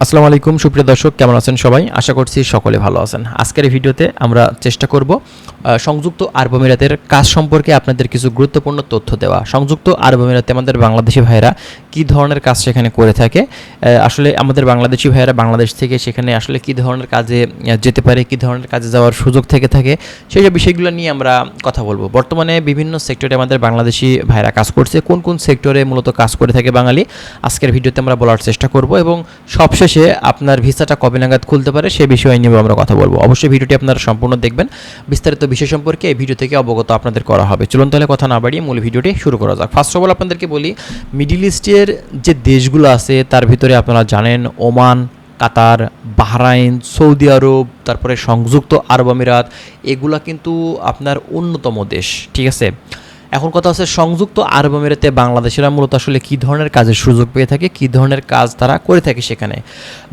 আসসালামু আলাইকুম সুপ্রিয় দর্শক, কেমন আছেন সবাই? আশা করছি সকলে ভালো আছেন। আজকের এই ভিডিওতে আমরা চেষ্টা করব সংযুক্ত আরব আমিরাতের কাজ সম্পর্কে আপনাদের কিছু গুরুত্বপূর্ণ তথ্য দেওয়া। সংযুক্ত আরব আমিরাতে আমাদের বাংলাদেশি ভাইয়েরা কী ধরনের কাজ সেখানে করে থাকে, আসলে আমাদের বাংলাদেশি ভাইয়েরা বাংলাদেশ থেকে সেখানে আসলে কী ধরনের কাজে যেতে পারে, কী ধরনের কাজে যাওয়ার সুযোগ থেকে থাকে, সেই সব বিষয়গুলো নিয়ে আমরা কথা বলবো। বর্তমানে বিভিন্ন সেক্টরে আমাদের বাংলাদেশি ভাইয়েরা কাজ করছে, কোন কোন সেক্টরে মূলত কাজ করে থাকে বাঙালি, আজকের ভিডিওতে আমরা বলার চেষ্টা করব এবং সবশেষে আপনার ভিসাটা কবে নাগাদ খুলতে পারে সে বিষয় নিয়ে আমরা কথা বলবো। অবশ্যই ভিডিওটি আপনারা সম্পূর্ণ দেখবেন, বিস্তারিত বিষয় সম্পর্কে এই ভিডিও থেকে অবগত আপনাদের করা হবে। চলুন তাহলে কথা না বাড়িয়ে মূল ভিডিওটি শুরু করা যাক। ফার্স্ট অফ অল আপনাদেরকে বলি, মিডিল ইস্টের যে দেশগুলো আছে তার ভিতরে আপনারা জানেন ওমান, কাতার, বাহরাইন, সৌদি আরব, তারপরে সংযুক্ত আরব আমিরাত, এগুলা কিন্তু আপনার অন্যতম দেশ, ঠিক আছে। এখন কথা হচ্ছে সংযুক্ত আরব আমিরাতে বাংলাদেশিরা মূলত আসলে কী ধরনের কাজের সুযোগ পেয়ে থাকে, কী ধরনের কাজ তারা করে থাকে সেখানে।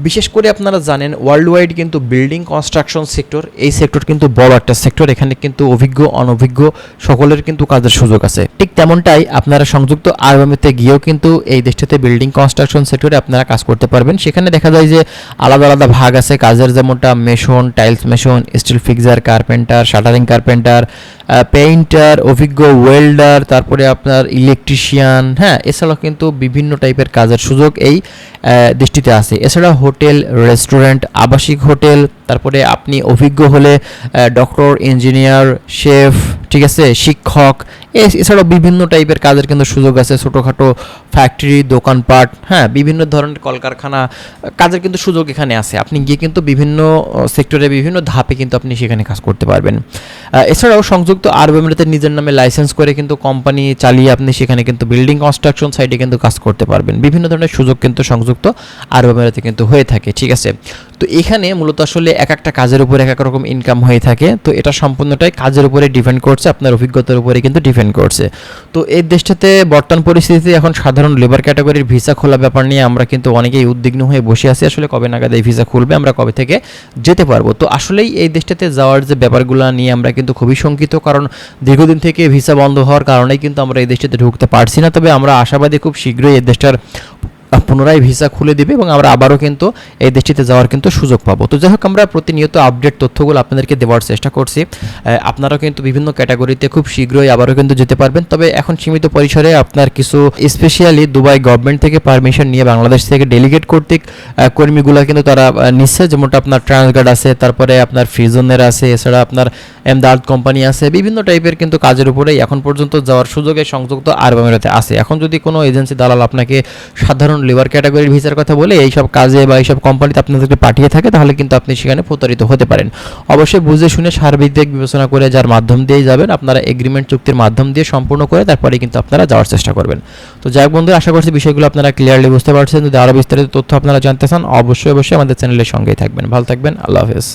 বিশেষ করে আপনারা জানেন ওয়ার্ল্ড ওয়াইড কিন্তু বিল্ডিং কনস্ট্রাকশন সেক্টর, এই সেক্টর কিন্তু বড় একটা সেক্টর। এখানে কিন্তু অভিজ্ঞ অনভিজ্ঞ সকলের কিন্তু কাজের সুযোগ আছে। ঠিক তেমনটাই আপনারা সংযুক্ত আরব আমিরাতে গিয়েও কিন্তু এই দেশটাতে বিল্ডিং কনস্ট্রাকশন সেক্টরে আপনারা কাজ করতে পারবেন। সেখানে দেখা যায় যে আলাদা আলাদা ভাগ আছে কাজের, যেমনটা mason, tiles mason, still fixer, carpenter, shuttering carpenter, painter, অভিজ্ঞ ওয়েল্ডার, তারপরে আপনার ইলেকট্রিশিয়ান, হ্যাঁ, এছাড়াও কিন্তু বিভিন্ন টাইপের কাজের সুযোগ এই দেশটিতে আছে। এছাড়া হোটেল, রেস্টুরেন্ট, আবাসিক হোটেল, তারপরে আপনি অভিজ্ঞ হলে ডক্টর, ইঞ্জিনিয়ার, শেফ, ঠিক আছে, শিক্ষক, এছাড়াও বিভিন্ন টাইপের কাজের কিন্তু সুযোগ আছে। ছোটোখাটো ফ্যাক্টরি, দোকানপাট, হ্যাঁ, বিভিন্ন ধরনের কলকারখানা কাজের কিন্তু সুযোগ এখানে আছে। আপনি গিয়ে কিন্তু বিভিন্ন সেক্টরে বিভিন্ন ধাপে কিন্তু আপনি সেখানে কাজ করতে পারবেন। এছাড়াও সংযুক্ত আরব আমিরাতের নিজের নামে লাইসেন্স করে কিন্তু কোম্পানি চালিয়ে আপনি সেখানে কিন্তু বিল্ডিং কনস্ট্রাকশন সাইডে কিন্তু কাজ করতে পারবেন। বিভিন্ন ধরনের সুযোগ কিন্তু সংযুক্ত আরব আমিরাতে কিন্তু হয়ে থাকে, ঠিক আছে। তো এখানে মূলত আসলে এক একটা কাজের উপর এক এক রকম ইনকাম হয়ে থাকে। তো এটা সম্পূর্ণটাই কাজের উপরে ডিপেন্ড করছে, আপনার অভিজ্ঞতার উপরে কিন্তু ডিপেন্ড করছে। তো এই দেশটাতে বর্তমান পরিস্থিতিতে এখন সাধারণ লেবার ক্যাটাগরির ভিসা খোলা ব্যাপার নিয়ে আমরা কিন্তু অনেকেই উদ্বিগ্ন হয়ে বসে আছি, আসলে কবে নাগাদ এই ভিসা খুলবে, আমরা কবে থেকে যেতে পারবো। তো আসলেই এই দেশটাতে যাওয়ার যে ব্যাপারগুলো নিয়ে আমরা কিন্তু খুবই শঙ্কিত, কারণ দীর্ঘদিন থেকে ভিসা বন্ধ হওয়ার কারণেই কিন্তু আমরা এই দেশটাতে ঢুকতে পারছি না। তবে আমরা আশাবাদী খুব শীঘ্রই এই দেশটার পুনরায় ভিসা খুলে দিবে এবং আমরা আবারও কিন্তু এই দেশটিতে যাওয়ার কিন্তু সুযোগ পাবো। তো যাই হোক, আমরা প্রতিনিয়ত আপডেট তথ্যগুলো আপনাদেরকে দেওয়ার চেষ্টা করছি। আপনারাও কিন্তু বিভিন্ন ক্যাটাগরিতে খুব শীঘ্রই আবারও কিন্তু যেতে পারবেন। তবে এখন সীমিত পরিসরে আপনার কিছু স্পেশালি দুবাই গভর্নমেন্ট থেকে পারমিশন নিয়ে বাংলাদেশ থেকে ডেলিগেট কর্তৃক কর্মীগুলো কিন্তু তারা নিচ্ছে, যেমনটা আপনার ট্রান্সগার্ড আছে, তারপরে আপনার ফ্রিজনের আছে, এছাড়া আপনার এমদাদ কোম্পানি আছে, বিভিন্ন টাইপের কিন্তু কাজের উপরেই এখন পর্যন্ত যাওয়ার সুযোগে সংযুক্ত আরব আমিরাতে আছে। এখন যদি কোনো এজেন্সি দালাল আপনাকে সাধারণ লেবার ক্যাটাগরির ভিসার কথা বলে এইসব কাজে বা এইসব কোম্পানিতে আপনাদেরকে পাঠিয়ে থাকে, তাহলে কিন্তু আপনি সেখানে প্রতারিত হতে পারেন। অবশ্যই বুঝে শুনে সার্বিক দিক বিবেচনা করে যার মাধ্যম দিয়েই যাবেন, আপনারা এগ্রিমেন্ট চুক্তির মাধ্যম দিয়ে সম্পূর্ণ করে তারপরে কিন্তু আপনারা যাওয়ার চেষ্টা করবেন। তো যাই হোক বন্ধুরা, আশা করছি বিষয়গুলো আপনারা ক্লিয়ারলি বুঝতে পারছেন। যদি আরও বিস্তারিত তথ্য আপনারা জানতে চান অবশ্যই আমাদের চ্যানেলের সঙ্গেই থাকবেন। ভালো থাকবেন, আল্লাহ হাফেজ।